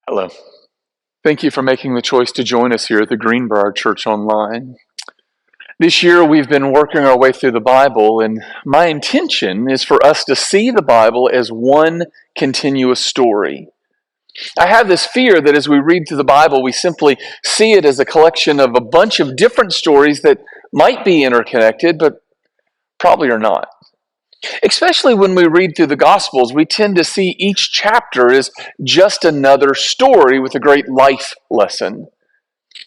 Hello. Thank you for making the choice to join us here at the Greenbrier Church Online. This year we've been working our way through the Bible, and my intention is for us to see the Bible as one continuous story. I have this fear that as we read through the Bible, we simply see it as a collection of a bunch of different stories that might be interconnected, but probably are not. Especially when we read through the Gospels, we tend to see each chapter as just another story with a great life lesson.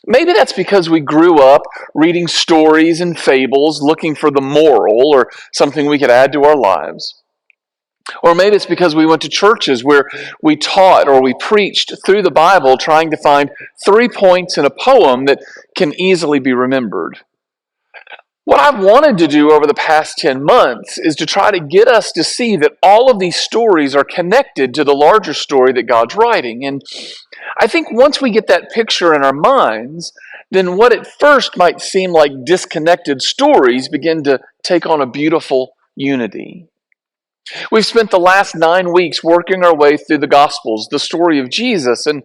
Maybe that's because we grew up reading stories and fables, looking for the moral or something we could add to our lives. Or maybe it's because we went to churches where we taught or we preached through the Bible trying to find 3 points in a poem that can easily be remembered. What I've wanted to do over the past 10 months is to try to get us to see that all of these stories are connected to the larger story that God's writing. And I think once we get that picture in our minds, then what at first might seem like disconnected stories begin to take on a beautiful unity. We've spent the last 9 weeks working our way through the Gospels, the story of Jesus, and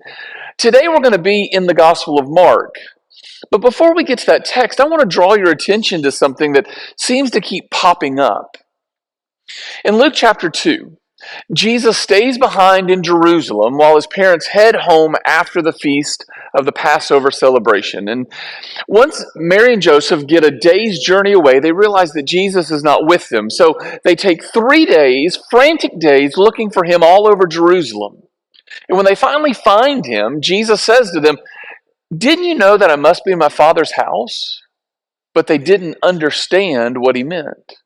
today we're going to be in the Gospel of Mark. But before we get to that text, I want to draw your attention to something that seems to keep popping up. In Luke chapter 2, Jesus stays behind in Jerusalem while his parents head home after the feast of the Passover celebration. And once Mary and Joseph get a day's journey away, they realize that Jesus is not with them. So they take 3 days, frantic days, looking for him all over Jerusalem. And when they finally find him, Jesus says to them, "Didn't you know that I must be in my Father's house?" But they didn't understand what he meant.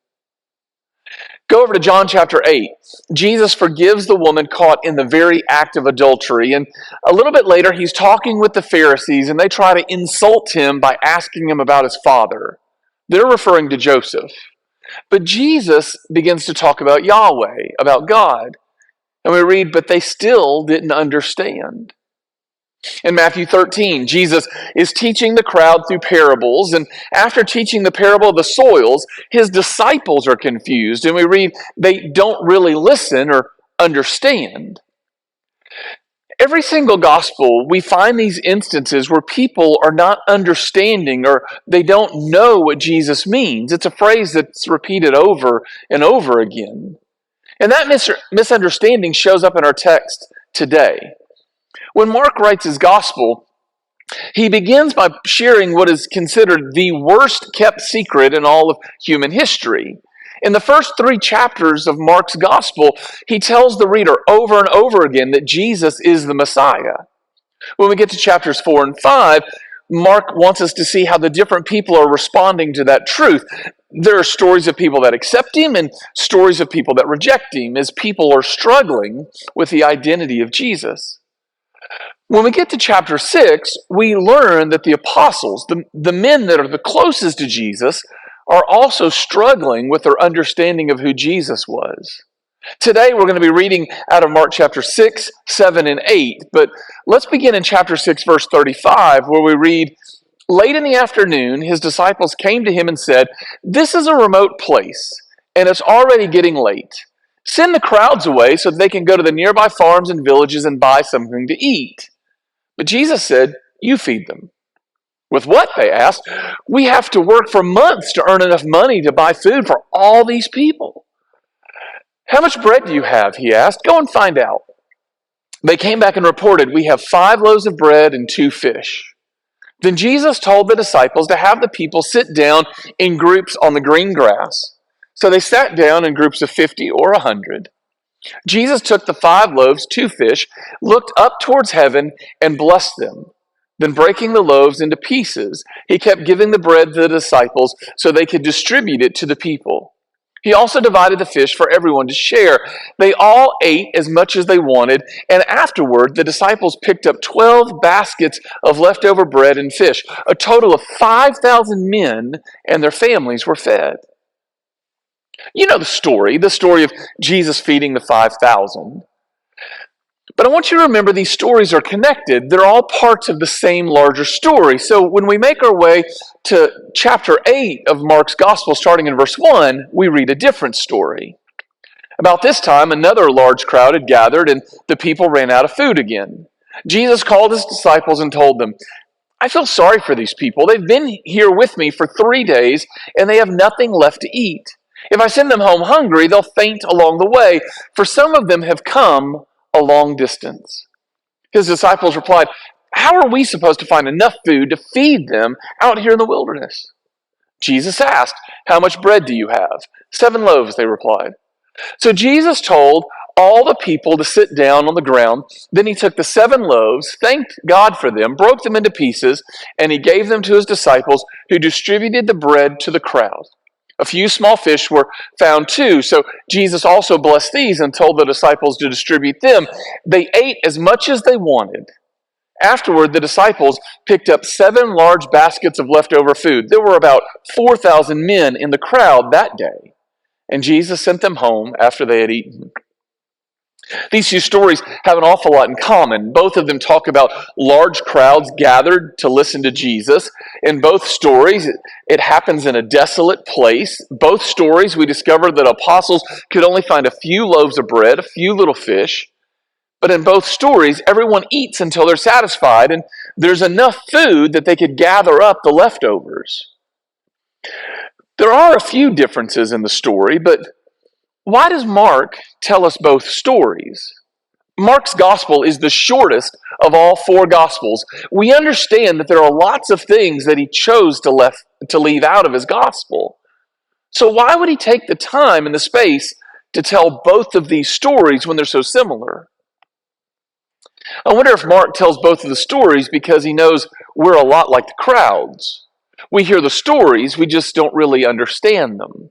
Go over to John chapter 8. Jesus forgives the woman caught in the very act of adultery. And a little bit later, he's talking with the Pharisees, and they try to insult him by asking him about his father. They're referring to Joseph. But Jesus begins to talk about Yahweh, about God. And we read, but they still didn't understand. In Matthew 13, Jesus is teaching the crowd through parables, and after teaching the parable of the soils, his disciples are confused, and we read they don't really listen or understand. Every single gospel, we find these instances where people are not understanding or they don't know what Jesus means. It's a phrase that's repeated over and over again. And that misunderstanding shows up in our text today. When Mark writes his gospel, he begins by sharing what is considered the worst kept secret in all of human history. In the first 3 chapters of Mark's gospel, he tells the reader over and over again that Jesus is the Messiah. When we get to chapters 4 and 5, Mark wants us to see how the different people are responding to that truth. There are stories of people that accept him and stories of people that reject him as people are struggling with the identity of Jesus. When we get to chapter 6, we learn that the apostles, the men that are the closest to Jesus, are also struggling with their understanding of who Jesus was. Today we're going to be reading out of Mark chapter 6, 7, and 8, but let's begin in chapter 6, verse 35, where we read, "Late in the afternoon, his disciples came to him and said, 'This is a remote place, and it's already getting late. Send the crowds away so that they can go to the nearby farms and villages and buy something to eat.' But Jesus said, 'You feed them.' 'With what?' they asked. 'We have to work for months to earn enough money to buy food for all these people.' 'How much bread do you have?' he asked. 'Go and find out.' They came back and reported, 'We have 5 loaves of bread and 2 fish.' Then Jesus told the disciples to have the people sit down in groups on the green grass. So they sat down in groups of 50 or 100. Jesus took the 5 loaves, 2 fish, looked up towards heaven, and blessed them. Then breaking the loaves into pieces, he kept giving the bread to the disciples so they could distribute it to the people. He also divided the fish for everyone to share. They all ate as much as they wanted, and afterward the disciples picked up 12 baskets of leftover bread and fish. A total of 5,000 men and their families were fed. You know the story of Jesus feeding the 5,000. But I want you to remember these stories are connected. They're all parts of the same larger story. So when we make our way to chapter 8 of Mark's Gospel, starting in verse 1, we read a different story. About this time, another large crowd had gathered, and the people ran out of food again. Jesus called his disciples and told them, I feel sorry for these people. They've been here with me for 3 days and they have nothing left to eat. If I send them home hungry, they'll faint along the way, for some of them have come a long distance. His disciples replied, how are we supposed to find enough food to feed them out here in the wilderness? Jesus asked, how much bread do you have? 7 loaves, they replied. So Jesus told all the people to sit down on the ground. Then he took the 7 loaves, thanked God for them, broke them into pieces, and he gave them to his disciples, who distributed the bread to the crowd. A few small fish were found too, so Jesus also blessed these and told the disciples to distribute them. They ate as much as they wanted. Afterward, the disciples picked up 7 large baskets of leftover food. There were about 4,000 men in the crowd that day, and Jesus sent them home after they had eaten. These 2 stories have an awful lot in common. Both of them talk about large crowds gathered to listen to Jesus. In both stories, it happens in a desolate place. Both stories, we discover that apostles could only find a few loaves of bread, a few little fish. But in both stories, everyone eats until they're satisfied, and there's enough food that they could gather up the leftovers. There are a few differences in the story, but why does Mark tell us both stories? Mark's gospel is the shortest of all 4 gospels. We understand that there are lots of things that he chose to leave out of his gospel. So why would he take the time and the space to tell both of these stories when they're so similar? I wonder if Mark tells both of the stories because he knows we're a lot like the crowds. We hear the stories, we just don't really understand them.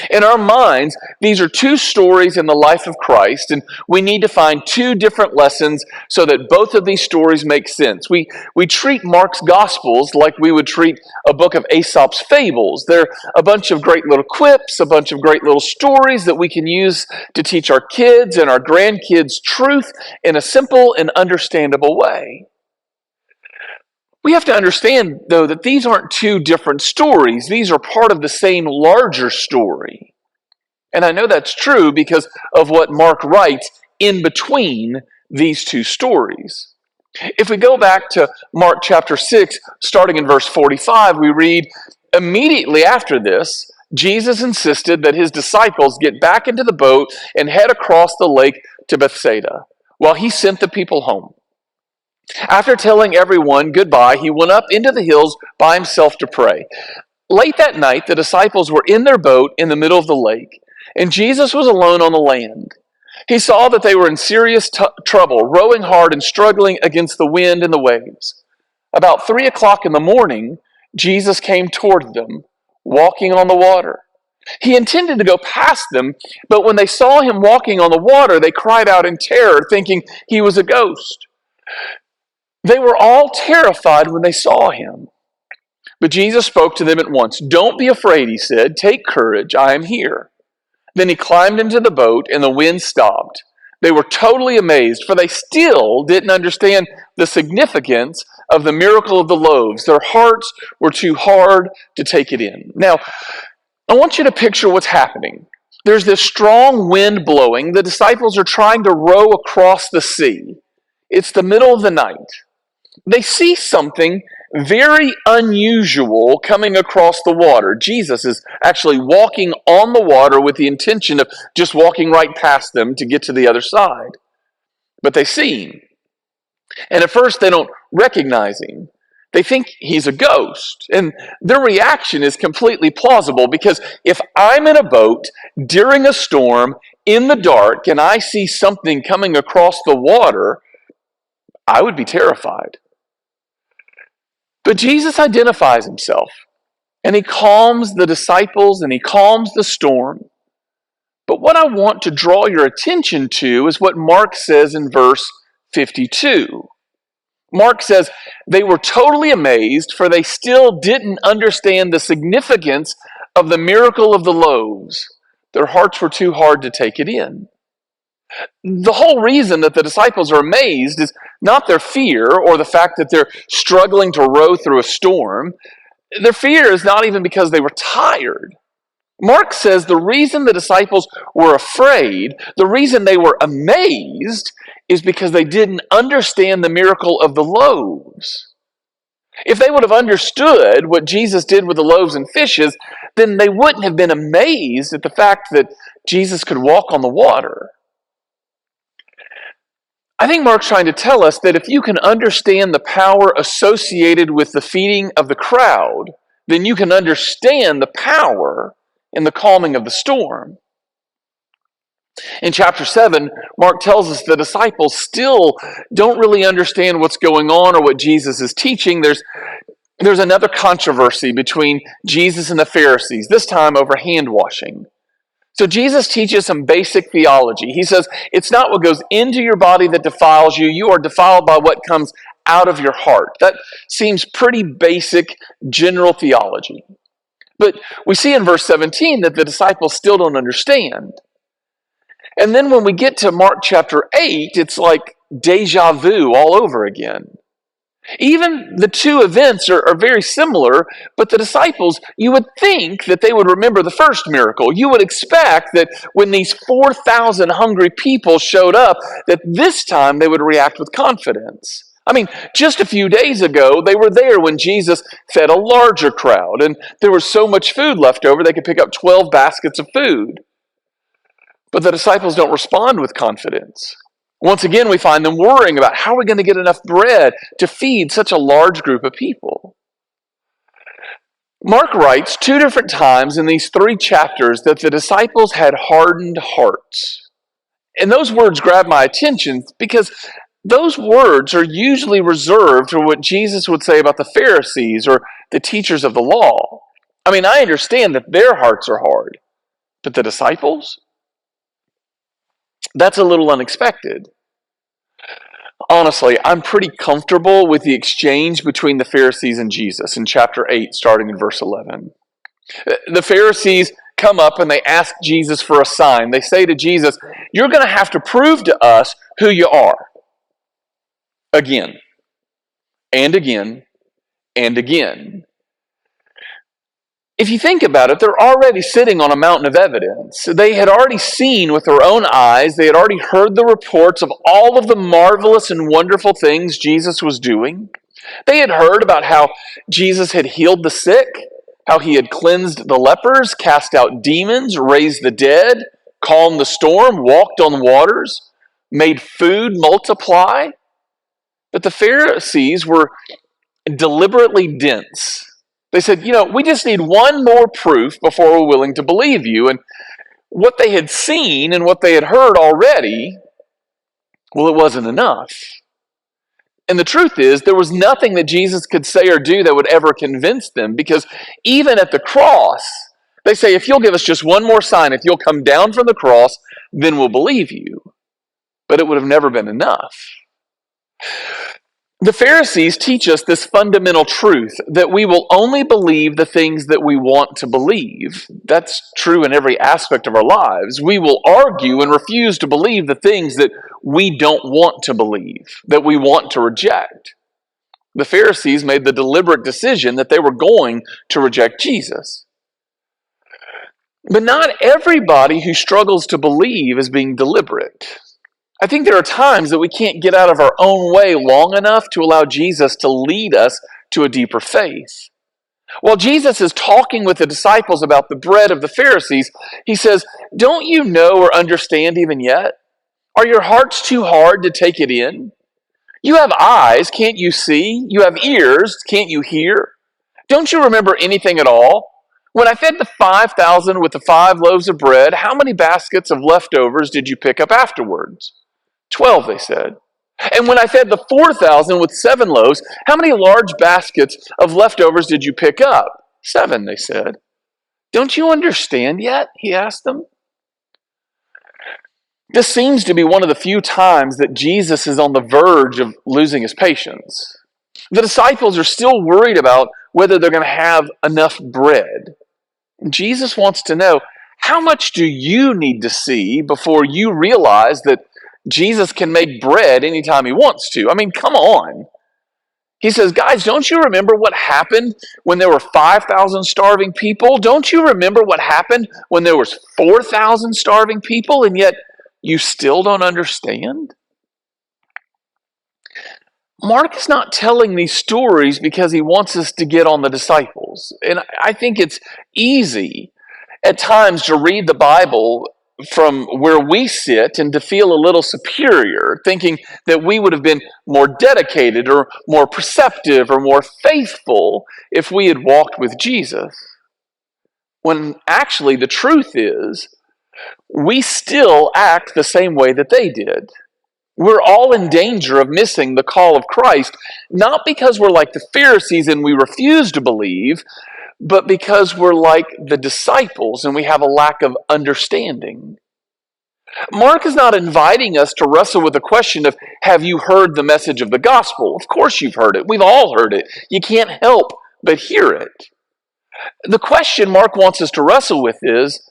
In our minds, these are 2 stories in the life of Christ, and we need to find 2 different lessons so that both of these stories make sense. We treat Mark's Gospels like we would treat a book of Aesop's fables. They're a bunch of great little quips, a bunch of great little stories that we can use to teach our kids and our grandkids truth in a simple and understandable way. We have to understand, though, that these aren't 2 different stories. These are part of the same larger story. And I know that's true because of what Mark writes in between these 2 stories. If we go back to Mark chapter 6, starting in verse 45, we read, immediately after this, Jesus insisted that his disciples get back into the boat and head across the lake to Bethsaida, while he sent the people home. After telling everyone goodbye, he went up into the hills by himself to pray. Late that night, the disciples were in their boat in the middle of the lake, and Jesus was alone on the land. He saw that they were in serious trouble, rowing hard and struggling against the wind and the waves. About 3 o'clock in the morning, Jesus came toward them, walking on the water. He intended to go past them, but when they saw him walking on the water, they cried out in terror, thinking he was a ghost. They were all terrified when they saw him. But Jesus spoke to them at once. Don't be afraid, he said. Take courage, I am here. Then he climbed into the boat and the wind stopped. They were totally amazed, for they still didn't understand the significance of the miracle of the loaves. Their hearts were too hard to take it in. Now, I want you to picture what's happening. There's this strong wind blowing. The disciples are trying to row across the sea. It's the middle of the night. They see something very unusual coming across the water. Jesus is actually walking on the water with the intention of just walking right past them to get to the other side. But they see him. And at first they don't recognize him. They think he's a ghost. And their reaction is completely plausible because if I'm in a boat during a storm in the dark and I see something coming across the water, I would be terrified. But Jesus identifies himself, and he calms the disciples, and he calms the storm. But what I want to draw your attention to is what Mark says in verse 52. Mark says, they were totally amazed, for they still didn't understand the significance of the miracle of the loaves. Their hearts were too hard to take it in. The whole reason that the disciples are amazed is not their fear or the fact that they're struggling to row through a storm. Their fear is not even because they were tired. Mark says the reason the disciples were afraid, the reason they were amazed, is because they didn't understand the miracle of the loaves. If they would have understood what Jesus did with the loaves and fishes, then they wouldn't have been amazed at the fact that Jesus could walk on the water. I think Mark's trying to tell us that if you can understand the power associated with the feeding of the crowd, then you can understand the power in the calming of the storm. In chapter 7, Mark tells us the disciples still don't really understand what's going on or what Jesus is teaching. There's another controversy between Jesus and the Pharisees, this time over hand washing. So Jesus teaches some basic theology. He says, it's not what goes into your body that defiles you. You are defiled by what comes out of your heart. That seems pretty basic, general theology. But we see in verse 17 that the disciples still don't understand. And then when we get to Mark chapter 8, it's like deja vu all over again. Even the two events are very similar, but the disciples, you would think that they would remember the first miracle. You would expect that when these 4,000 hungry people showed up, that this time they would react with confidence. I mean, just a few days ago, they were there when Jesus fed a larger crowd, and there was so much food left over they could pick up 12 baskets of food. But the disciples don't respond with confidence. Once again, we find them worrying about how we're going to get enough bread to feed such a large group of people. Mark writes 2 different times in these 3 chapters that the disciples had hardened hearts. And those words grab my attention because those words are usually reserved for what Jesus would say about the Pharisees or the teachers of the law. I mean, I understand that their hearts are hard, but the disciples? That's a little unexpected. Honestly, I'm pretty comfortable with the exchange between the Pharisees and Jesus in chapter 8, starting in verse 11. The Pharisees come up and they ask Jesus for a sign. They say to Jesus, you're going to have to prove to us who you are. Again, and again, and again. If you think about it, they're already sitting on a mountain of evidence. They had already seen with their own eyes, they had already heard the reports of all of the marvelous and wonderful things Jesus was doing. They had heard about how Jesus had healed the sick, how he had cleansed the lepers, cast out demons, raised the dead, calmed the storm, walked on waters, made food multiply. But the Pharisees were deliberately dense. They said, we just need one more proof before we're willing to believe you. And what they had seen and what they had heard already, well, it wasn't enough. And the truth is, there was nothing that Jesus could say or do that would ever convince them, because even at the cross, they say, if you'll give us just one more sign, if you'll come down from the cross, then we'll believe you. But it would have never been enough. The Pharisees teach us this fundamental truth that we will only believe the things that we want to believe. That's true in every aspect of our lives. We will argue and refuse to believe the things that we don't want to believe, that we want to reject. The Pharisees made the deliberate decision that they were going to reject Jesus. But not everybody who struggles to believe is being deliberate. I think there are times that we can't get out of our own way long enough to allow Jesus to lead us to a deeper faith. While Jesus is talking with the disciples about the bread of the Pharisees, he says, don't you know or understand even yet? Are your hearts too hard to take it in? You have eyes, can't you see? You have ears, can't you hear? Don't you remember anything at all? When I fed the 5,000 with the 5 loaves of bread, how many baskets of leftovers did you pick up afterwards? 12, they said. And when I fed the 4,000 with 7 loaves, how many large baskets of leftovers did you pick up? 7, they said. Don't you understand yet? He asked them. This seems to be one of the few times that Jesus is on the verge of losing his patience. The disciples are still worried about whether they're going to have enough bread. And Jesus wants to know, how much do you need to see before you realize that Jesus can make bread anytime he wants to? I mean, come on. He says, guys, don't you remember what happened when there were 5,000 starving people? Don't you remember what happened when there was 4,000 starving people, and yet you still don't understand? Mark is not telling these stories because he wants us to get on the disciples. And I think it's easy at times to read the Bible from where we sit and to feel a little superior, thinking that we would have been more dedicated or more perceptive or more faithful if we had walked with Jesus. When actually the truth is, we still act the same way that they did. We're all in danger of missing the call of Christ, not because we're like the Pharisees and we refuse to believe, but because we're like the disciples and we have a lack of understanding. Mark is not inviting us to wrestle with the question of, have you heard the message of the gospel? Of course you've heard it. We've all heard it. You can't help but hear it. The question Mark wants us to wrestle with is,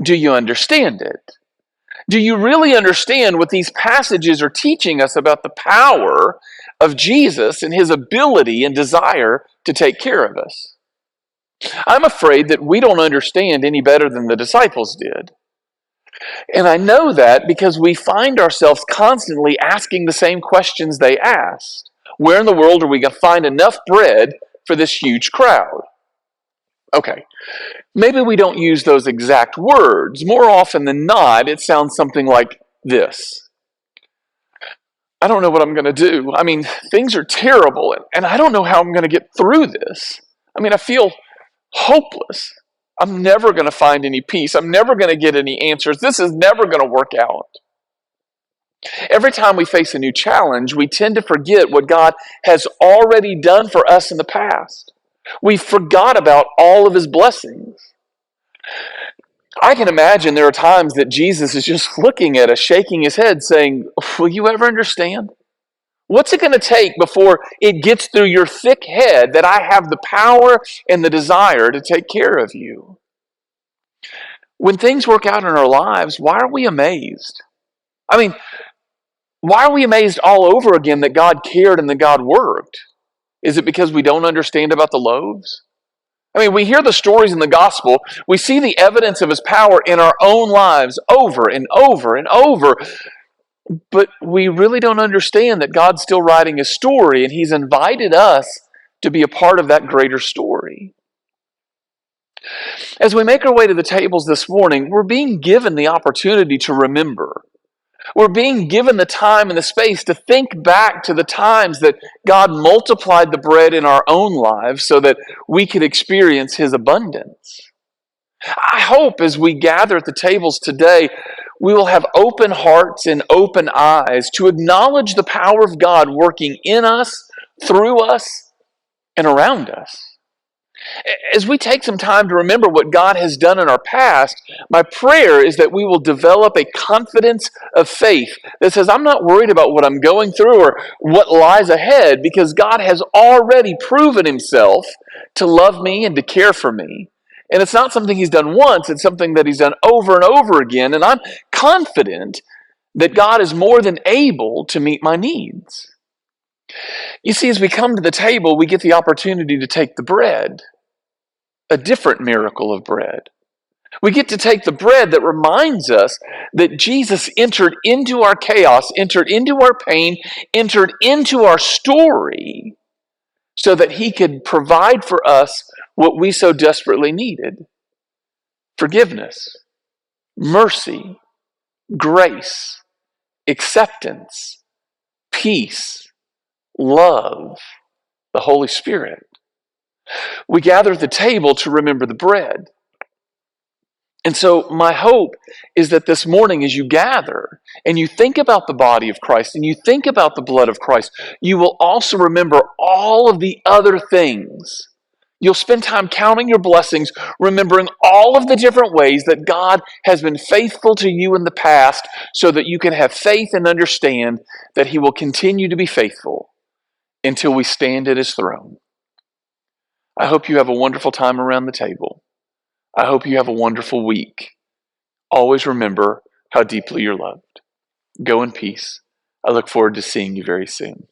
do you understand it? Do you really understand what these passages are teaching us about the power of Jesus and his ability and desire to take care of us? I'm afraid that we don't understand any better than the disciples did. And I know that because we find ourselves constantly asking the same questions they asked. Where in the world are we going to find enough bread for this huge crowd? Okay, maybe we don't use those exact words. More often than not, it sounds something like this. I don't know what I'm going to do. I mean, things are terrible, and I don't know how I'm going to get through this. I mean, I feel hopeless. I'm never going to find any peace. I'm never going to get any answers. This is never going to work out. Every time we face a new challenge, we tend to forget what God has already done for us in the past. We forgot about all of his blessings. I can imagine there are times that Jesus is just looking at us, shaking his head, saying, will you ever understand? What's it going to take before it gets through your thick head that I have the power and the desire to take care of you? When things work out in our lives, why are we amazed? I mean, why are we amazed all over again that God cared and that God worked? Is it because we don't understand about the loaves? I mean, we hear the stories in the gospel. We see the evidence of his power in our own lives over and over and over. But we really don't understand that God's still writing his story and he's invited us to be a part of that greater story. As we make our way to the tables this morning, we're being given the opportunity to remember. We're being given the time and the space to think back to the times that God multiplied the bread in our own lives so that we could experience his abundance. I hope as we gather at the tables today, we will have open hearts and open eyes to acknowledge the power of God working in us, through us, and around us. As we take some time to remember what God has done in our past, my prayer is that we will develop a confidence of faith that says, I'm not worried about what I'm going through or what lies ahead because God has already proven himself to love me and to care for me. And it's not something he's done once, it's something that he's done over and over again. And I'm confident that God is more than able to meet my needs. You see, as we come to the table, we get the opportunity to take the bread, a different miracle of bread. We get to take the bread that reminds us that Jesus entered into our chaos, entered into our pain, entered into our story so that he could provide for us what we so desperately needed. Forgiveness, mercy, grace, acceptance, peace, love, the Holy Spirit. We gather at the table to remember the bread. And so my hope is that this morning as you gather and you think about the body of Christ and you think about the blood of Christ, you will also remember all of the other things. You'll spend time counting your blessings, remembering all of the different ways that God has been faithful to you in the past so that you can have faith and understand that he will continue to be faithful until we stand at his throne. I hope you have a wonderful time around the table. I hope you have a wonderful week. Always remember how deeply you're loved. Go in peace. I look forward to seeing you very soon.